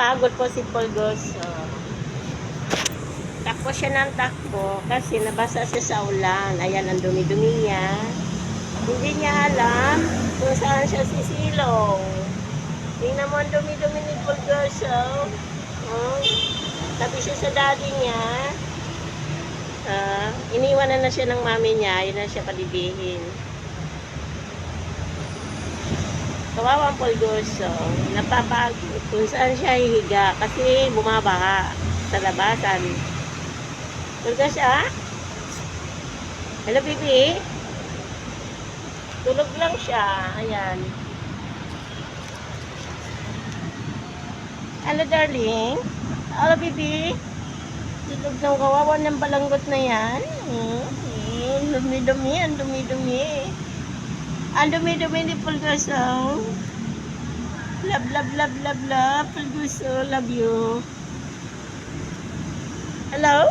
Napagod po si Pulgos. Takbo siya ng takbo kasi nabasa siya sa ulan. Ayan, ang dumi-dumi niya. Hindi niya alam kung saan siya sisilong. Tingnan mo ang dumi-dumi ni Pulgos. Tabi siya sa daddy niya. Iniwanan na siya ng mami niya. Yun na siya palibihin. Kawawang Pulgos. Napapagod kung saan siya hihiga kasi bumabaha sa labasan. Pulgos, Hello, baby. Tulog lang siya. Ayan. Hello, darling. Hello, baby. Tulog ng kawawa ng balanggot na yan. Dumi-dumi. Ang dumi-dumi. Ang dumi-dumi ni Pulgos. Love, love, love, love, love. Pulgos, love you. Hello?